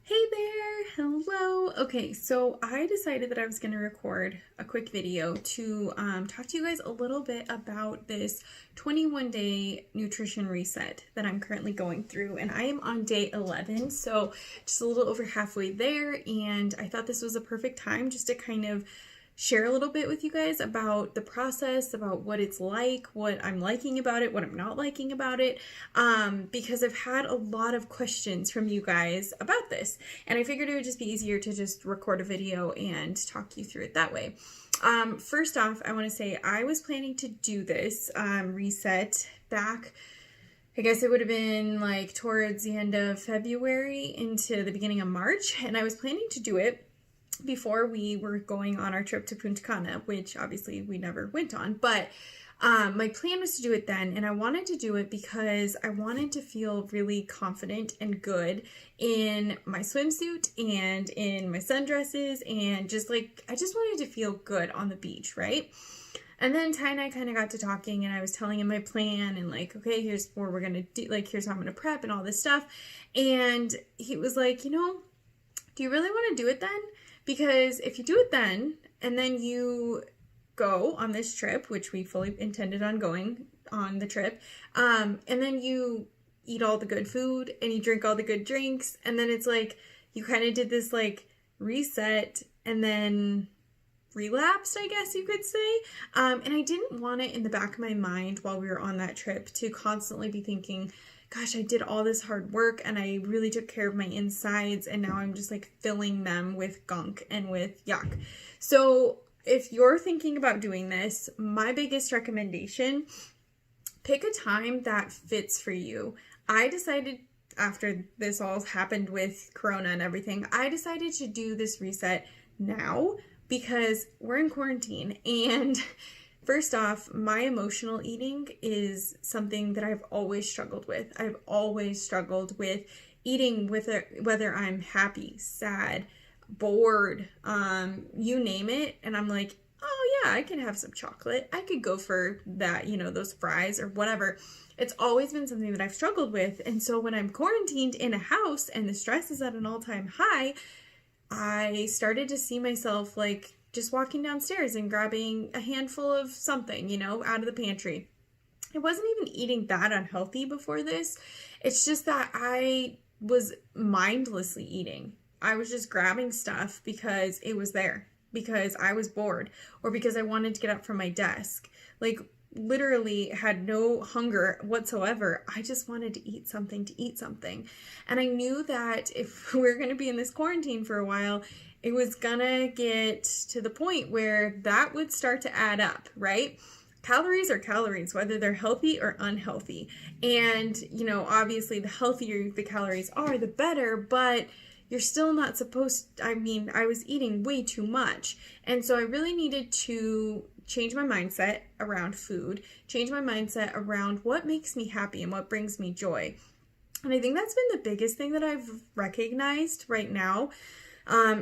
Hey there, hello. Okay, so I decided that I was going to record a quick video to talk to you guys a little bit about this 21-day nutrition reset that I'm currently going through. And I am on day 11, so just a little over halfway there. And I thought this was a perfect time just to kind of share a little bit with you guys about the process, about what it's like, what I'm liking about it, what I'm not liking about it, because I've had a lot of questions from you guys about this, and I figured it would just be easier to just record a video and talk you through it that way. First off, I want to say I was planning to do this reset back, I guess it would have been like towards the end of February into the beginning of March, and I was planning to do it before we were going on our trip to Punta Cana, which obviously we never went on. But my plan was to do it then, and I wanted to do it because I wanted to feel really confident and good in my swimsuit and in my sundresses, and just like, I just wanted to feel good on the beach, right? And then Ty and I kind of got to talking, and I was telling him my plan and like, okay, here's what we're going to do, like, here's how I'm going to prep and all this stuff. And he was like, do you really want to do it then? Because if you do it then, and then you go on this trip, which we fully intended on going on the trip, and then you eat all the good food and you drink all the good drinks, and then it's like you kind of did this like reset and then relapsed, I guess you could say. And I didn't want it in the back of my mind while we were on that trip to constantly be thinking, gosh, I did all this hard work and I really took care of my insides, and now I'm just like filling them with gunk and with yuck. So if you're thinking about doing this, my biggest recommendation, pick a time that fits for you. I decided after this all happened with Corona and everything, I decided to do this reset now because we're in quarantine. And first off, my emotional eating is something that I've always struggled with. I've always struggled with eating with whether I'm happy, sad, bored, you name it. And I'm like, oh yeah, I can have some chocolate. I could go for that, those fries or whatever. It's always been something that I've struggled with. And so when I'm quarantined in a house and the stress is at an all-time high, I started to see myself like just walking downstairs and grabbing a handful of something, out of the pantry. I wasn't even eating that unhealthy before this. It's just that I was mindlessly eating. I was just grabbing stuff because it was there, because I was bored, or because I wanted to get up from my desk. Like, literally had no hunger whatsoever. I just wanted to eat something. And I knew that if we're going to be in this quarantine for a while, it was gonna get to the point where that would start to add up, right? Calories are calories, whether they're healthy or unhealthy. And, obviously the healthier the calories are, the better, but you're still not supposed, I was eating way too much. And so I really needed to change my mindset around food, change my mindset around what makes me happy and what brings me joy. And I think that's been the biggest thing that I've recognized right now,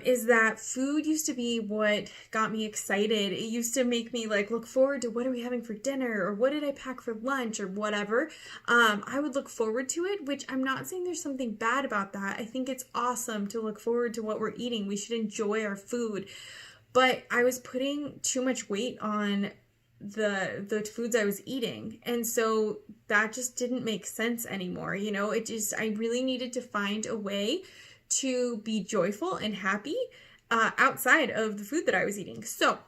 is that food used to be what got me excited. It used to make me like look forward to what are we having for dinner, or what did I pack for lunch, or whatever. I would look forward to it, which I'm not saying there's something bad about that. I think it's awesome to look forward to what we're eating. We should enjoy our food. But I was putting too much weight on the foods I was eating. And so that just didn't make sense anymore. I really needed to find a way to be joyful and happy outside of the food that I was eating. So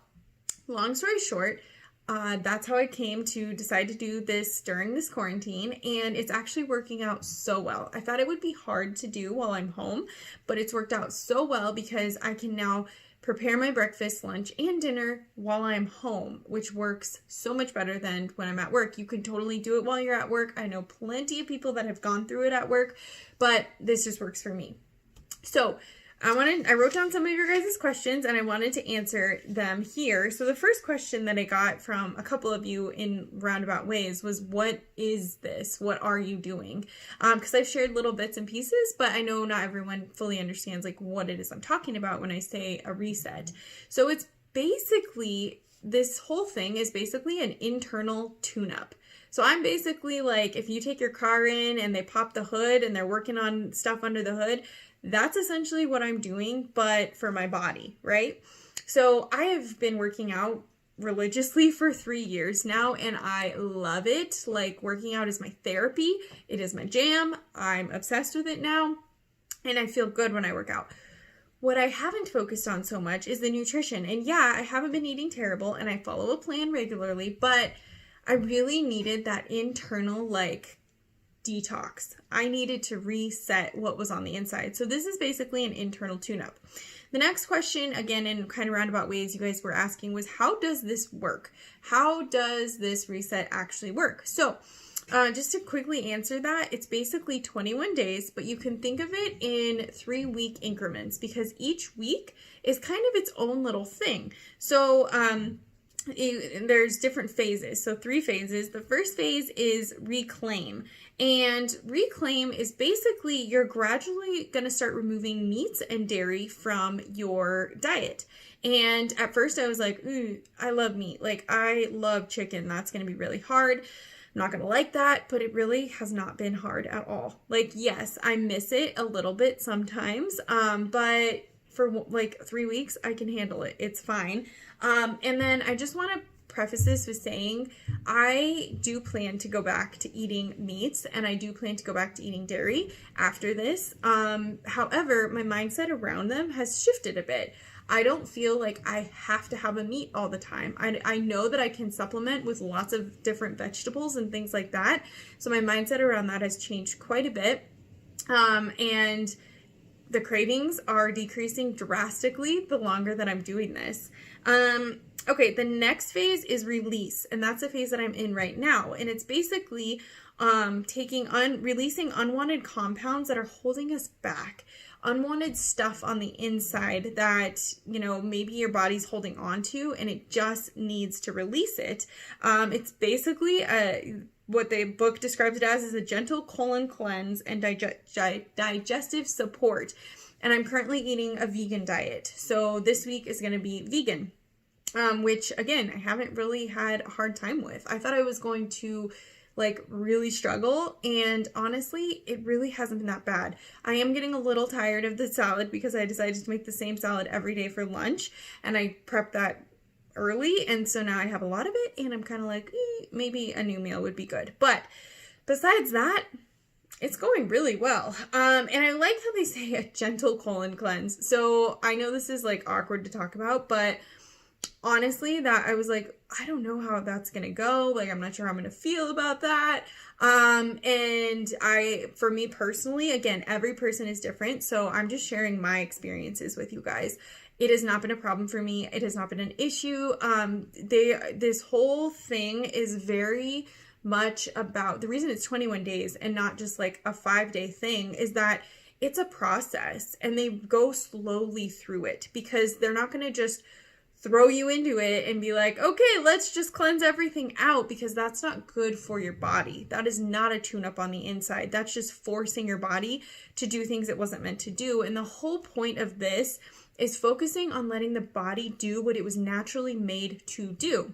long story short, that's how I came to decide to do this during this quarantine, and it's actually working out so well. I thought it would be hard to do while I'm home, but it's worked out so well because I can now prepare my breakfast, lunch, and dinner while I'm home, which works so much better than when I'm at work. You can totally do it while you're at work. I know plenty of people that have gone through it at work, but this just works for me. So I wrote down some of your guys' questions and I wanted to answer them here. So the first question that I got from a couple of you in roundabout ways was, what is this? What are you doing? Because I've shared little bits and pieces, but I know not everyone fully understands like what it is I'm talking about when I say a reset. So it's basically, this whole thing is basically an internal tune-up. So I'm basically like, if you take your car in and they pop the hood and they're working on stuff under the hood, That's essentially what I'm doing, but for my body, right? So I have been working out religiously for 3 years now, and I love it. Like, working out is my therapy. It is my jam. I'm obsessed with it now, and I feel good when I work out. What I haven't focused on so much is the nutrition. And yeah, I haven't been eating terrible, and I follow a plan regularly, but I really needed that internal, like, detox. I needed to reset what was on the inside. So this is basically an internal tune-up. The next question, again, in kind of roundabout ways you guys were asking, was how does this work? How does this reset actually work? So just to quickly answer that, it's basically 21 days, but you can think of it in 3-week increments because each week is kind of its own little thing. So there's different phases. So 3 phases. The first phase is reclaim. And reclaim is basically you're gradually going to start removing meats and dairy from your diet. And at first I was like, ooh, I love meat. Like, I love chicken. That's going to be really hard. I'm not going to like that, but it really has not been hard at all. Like, yes, I miss it a little bit sometimes, but for like 3 weeks, I can handle it. It's fine. And then I just want to preface this with saying I do plan to go back to eating meats, and I do plan to go back to eating dairy after this. However, my mindset around them has shifted a bit. I don't feel like I have to have a meat all the time. I know that I can supplement with lots of different vegetables and things like that. So my mindset around that has changed quite a bit. And the cravings are decreasing drastically the longer that I'm doing this. Okay, the next phase is release, and that's a phase that I'm in right now. And it's basically releasing unwanted compounds that are holding us back, unwanted stuff on the inside that, you know, maybe your body's holding on to and it just needs to release it. It's basically what the book describes it as is a gentle colon cleanse and digestive support. And I'm currently eating a vegan diet. So this week is going to be vegan, which again, I haven't really had a hard time with. I thought I was going to like really struggle, and honestly, it really hasn't been that bad. I am getting a little tired of the salad because I decided to make the same salad every day for lunch, and I prepped that early, and so now I have a lot of it, and I'm kind of like, maybe a new meal would be good. But besides that, it's going really well. And I like how they say a gentle colon cleanse. So I know this is like awkward to talk about, but honestly, that I was like, I don't know how that's gonna go. Like, I'm not sure how I'm gonna feel about that. And for me personally, again, every person is different. So I'm just sharing my experiences with you guys. It has not been a problem for me. It has not been an issue. This whole thing is very much about, the reason it's 21 days and not just like a 5-day thing is that it's a process, and they go slowly through it because they're not going to just throw you into it and be like, okay, let's just cleanse everything out, because that's not good for your body. That is not a tune-up on the inside. That's just forcing your body to do things it wasn't meant to do. And the whole point of this is focusing on letting the body do what it was naturally made to do,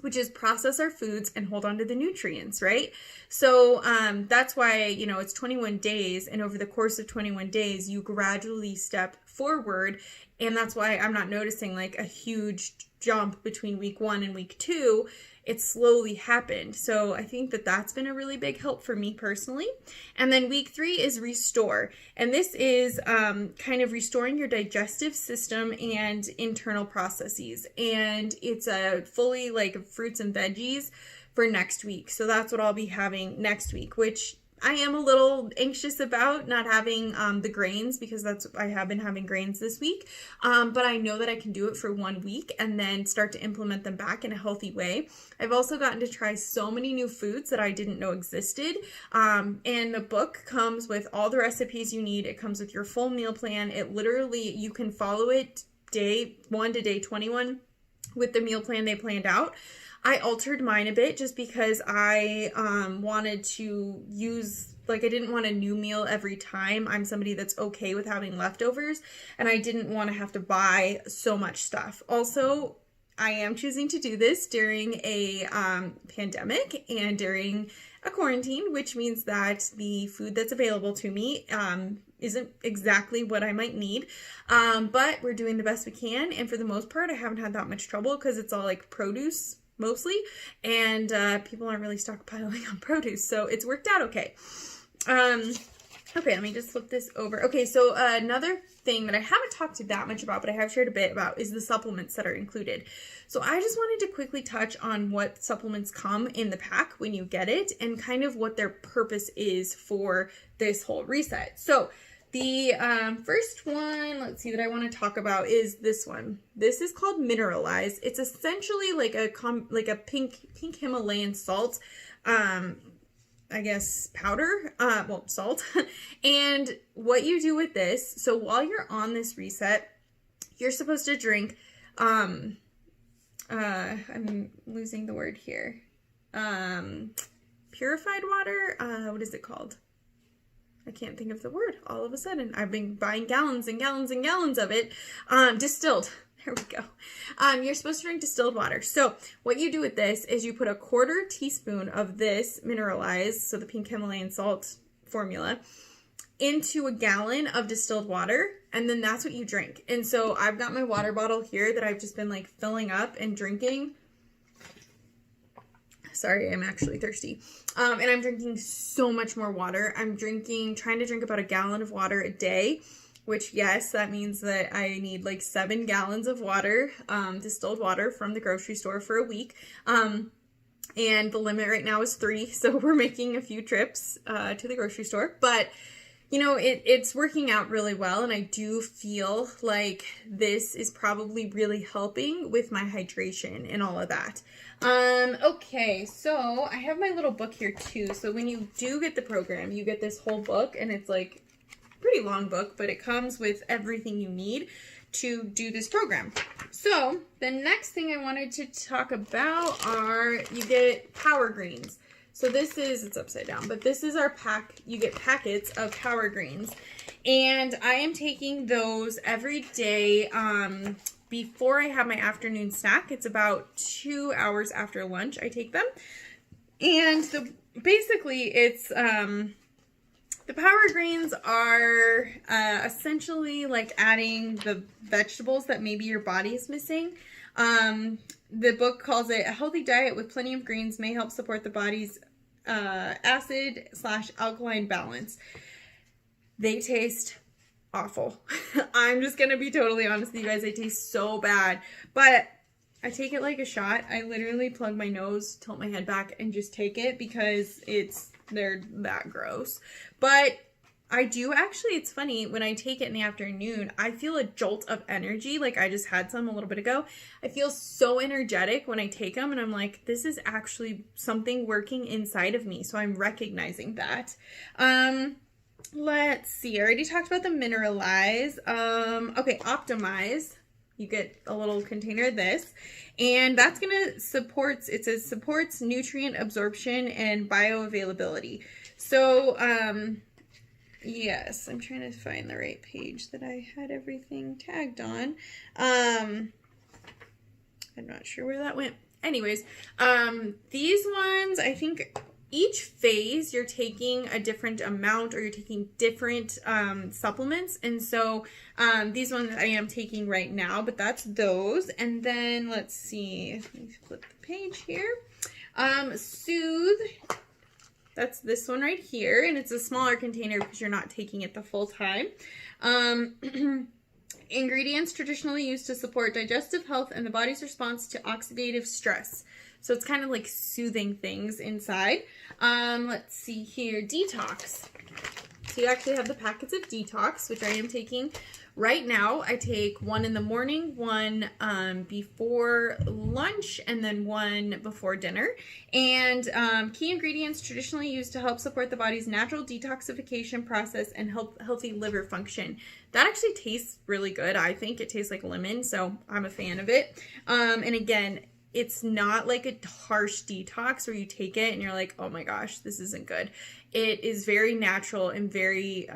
which is process our foods and hold on to the nutrients, right? So that's why, you know, it's 21 days, and over the course of 21 days, you gradually step forward. And that's why I'm not noticing like a huge jump between week 1 and week 2. It slowly happened. So I think that that's been a really big help for me personally. And then week 3 is restore. And this is kind of restoring your digestive system and internal processes. And it's a fully like fruits and veggies for next week. So that's what I'll be having next week, which I am a little anxious about not having the grains, because I have been having grains this week. But I know that I can do it for 1 week and then start to implement them back in a healthy way. I've also gotten to try so many new foods that I didn't know existed. And the book comes with all the recipes you need. It comes with your full meal plan. It literally, you can follow it day 1 to day 21 with the meal plan they planned out. I altered mine a bit just because I wanted to use, like, I didn't want a new meal every time. I'm somebody that's okay with having leftovers, and I didn't want to have to buy so much stuff. Also, I am choosing to do this during a pandemic and during a quarantine, which means that the food that's available to me isn't exactly what I might need. But we're doing the best we can. And for the most part, I haven't had that much trouble because it's all like produce mostly. And people aren't really stockpiling on produce. So it's worked out okay. Okay, let me just flip this over. Okay, so another thing that I haven't talked that much about, but I have shared a bit about, is the supplements that are included. So I just wanted to quickly touch on what supplements come in the pack when you get it and kind of what their purpose is for this whole reset. So the first one, let's see, that I want to talk about is this one. This is called Mineralize. It's essentially like a pink Himalayan salt. I guess powder, well, salt. And what you do with this, so while you're on this reset, you're supposed to drink, I'm losing the word here, purified water, what is it called? I can't think of the word all of a sudden. I've been buying gallons and gallons and gallons of it, distilled. There we go. You're supposed to drink distilled water. So what you do with this is you put a 1/4 teaspoon of this Mineralize, so the pink Himalayan salt formula, into a gallon of distilled water, and then that's what you drink. And so I've got my water bottle here that I've just been like filling up and drinking. Sorry, I'm actually thirsty. And I'm drinking so much more water. I'm trying to drink about a gallon of water a day. Which, yes, that means that I need like 7 gallons of water, distilled water from the grocery store for a week. And the limit right now is 3. So we're making a few trips to the grocery store. But, you know, it's working out really well. And I do feel like this is probably really helping with my hydration and all of that. Okay, so I have my little book here too. So when you do get the program, you get this whole book, and it's like pretty long book, but it comes with everything you need to do this program. So the next thing I wanted to talk about are, you get Power Greens. So this is, it's upside down, but this is our pack. You get packets of Power Greens, and I am taking those every day before I have my afternoon snack. It's about 2 hours after lunch I take them. And basically it's the Power Greens are essentially like adding the vegetables that maybe your body is missing. The book calls it a healthy diet with plenty of greens may help support the body's acid/alkaline balance. They taste awful. I'm just going to be totally honest with you guys. They taste so bad, but I take it like a shot. I literally plug my nose, tilt my head back, and just take it because they're that gross. But I do actually, it's funny, when I take it in the afternoon, I feel a jolt of energy. Like I just had some a little bit ago. I feel so energetic when I take them, and I'm like, this is actually something working inside of me. So I'm recognizing that. Let's see. I already talked about the Mineralize. Okay, Optimize. You get a little container of this, and that's going to it says supports nutrient absorption and bioavailability. So, yes, I'm trying to find the right page that I had everything tagged on. I'm not sure where that went. Anyways, these ones, I think each phase you're taking a different amount, or you're taking different supplements. And so these ones I am taking right now, but that's those. And then let's see, let me flip the page here. Soothe, that's this one right here, and it's a smaller container because you're not taking it the full time. Ingredients traditionally used to support digestive health and the body's response to oxidative stress. So it's kind of like soothing things inside. Let's see here, Detox. So you actually have the packets of Detox, which I am taking right now. I take one in the morning, one before lunch, and then one before dinner. And key ingredients traditionally used to help support the body's natural detoxification process and healthy liver function. That actually tastes really good. I think it tastes like lemon, so I'm a fan of it. And again, it's not like a harsh detox where you take it and you're like, oh my gosh, this isn't good. It is very natural and very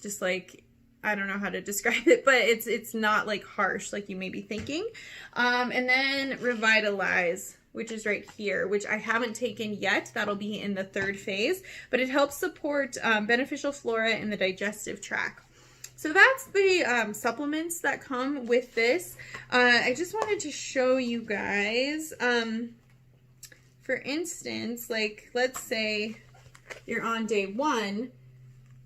just like, I don't know how to describe it, but it's not like harsh like you may be thinking. And then Revitalize. which is right here, which I haven't taken yet. That'll be in the 3rd phase, but it helps support beneficial flora in the digestive tract. So that's the supplements that come with this. I just wanted to show you guys, for instance, like let's say you're on day 1,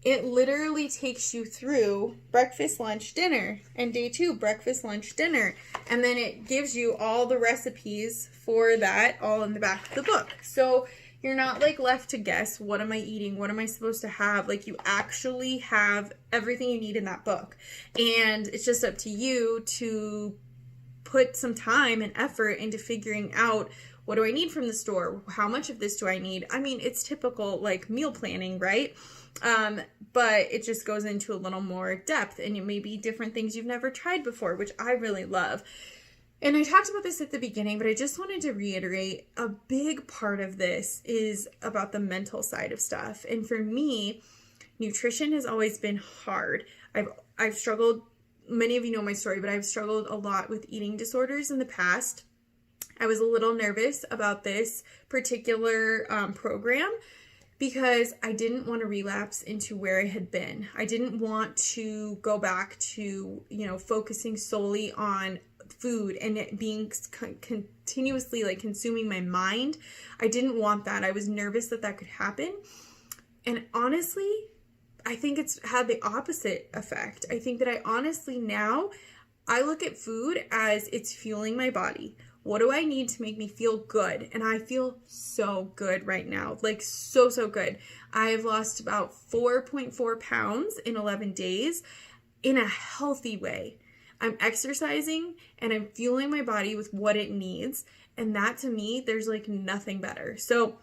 it literally takes you through breakfast, lunch, dinner, and day 2, breakfast, lunch, dinner. And then it gives you all the recipes for that all in the back of the book. So you're not like left to guess, what am I eating? What am I supposed to have? Like you actually have everything you need in that book. And it's just up to you to put some time and effort into figuring out, what do I need from the store? How much of this do I need? I mean, it's typical like meal planning, right? But it just goes into a little more depth, and it may be different things you've never tried before, which I really love. And I talked about this at the beginning, but I just wanted to reiterate, a big part of this is about the mental side of stuff. And for me, nutrition has always been hard. I've struggled, many of you know my story, but I've struggled a lot with eating disorders in the past. I was a little nervous about this particular program because I didn't want to relapse into where I had been. I didn't want to go back to, focusing solely on food and it being continuously like consuming my mind. I didn't want that. I was nervous that that could happen. And honestly, I think it's had the opposite effect. I think that now I look at food as it's fueling my body. What do I need to make me feel good? And I feel so good right now. Like so good. I've lost about 4.4 pounds in 11 days in a healthy way. I'm exercising and I'm fueling my body with what it needs. And that to me, there's like nothing better. So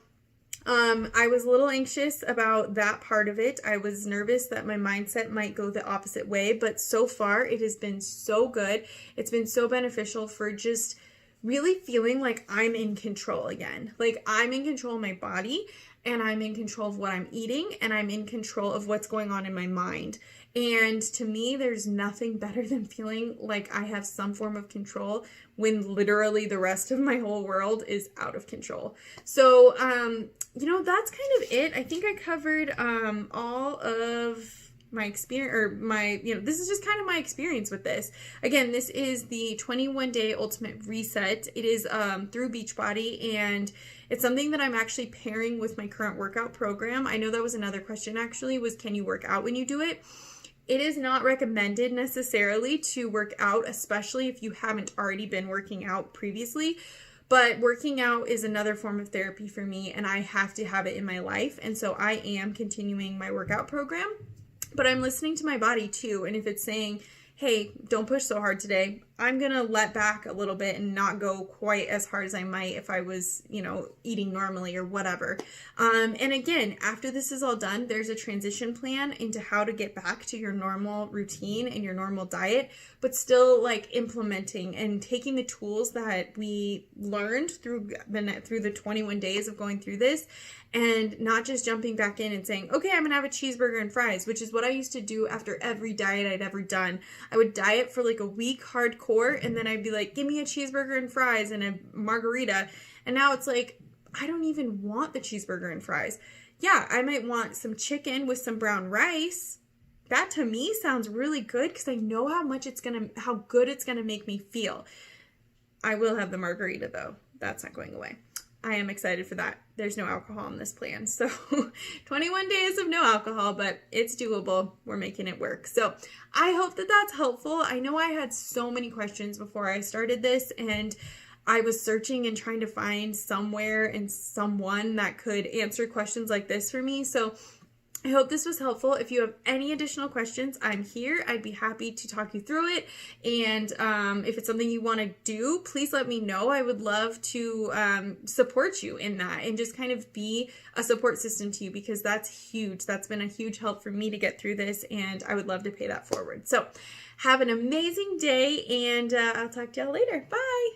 I was a little anxious about that part of it. I was nervous that my mindset might go the opposite way, but so far it has been so good. It's been so beneficial for just really feeling like I'm in control again. Like I'm in control of my body and I'm in control of what I'm eating and I'm in control of what's going on in my mind. And to me, there's nothing better than feeling like I have some form of control when literally the rest of my whole world is out of control. So, that's kind of it. I think I covered all of my experience, or this is just kind of my experience with this. Again, this is the 21-day ultimate reset. It is through Beachbody, and it's something that I'm actually pairing with my current workout program. I know that was another question actually, was can you work out when you do it? It is not recommended necessarily to work out, especially if you haven't already been working out previously. But working out is another form of therapy for me, and I have to have it in my life. And so I am continuing my workout program, but I'm listening to my body too. And if it's saying, hey, don't push so hard today, I'm going to let back a little bit and not go quite as hard as I might if I was, eating normally or whatever. And again, after this is all done, there's a transition plan into how to get back to your normal routine and your normal diet, but still like implementing and taking the tools that we learned through the 21 days of going through this, and not just jumping back in and saying, okay, I'm going to have a cheeseburger and fries, which is what I used to do after every diet I'd ever done. I would diet for like a week hardcore, and then I'd be like, give me a cheeseburger and fries and a margarita. And now it's like, I don't even want the cheeseburger and fries. Yeah, I might want some chicken with some brown rice. That to me sounds really good because I know how good it's going to make me feel. I will have the margarita though. That's not going away. I am excited for that. There's no alcohol in this plan. So 21 days of no alcohol, but it's doable. We're making it work. So I hope that that's helpful. I know I had so many questions before I started this, and I was searching and trying to find somewhere and someone that could answer questions like this for me. So I hope this was helpful. If you have any additional questions, I'm here. I'd be happy to talk you through it. And if it's something you want to do, please let me know. I would love to support you in that and just kind of be a support system to you, because that's huge. That's been a huge help for me to get through this, and I would love to pay that forward. So have an amazing day, and I'll talk to y'all later. Bye.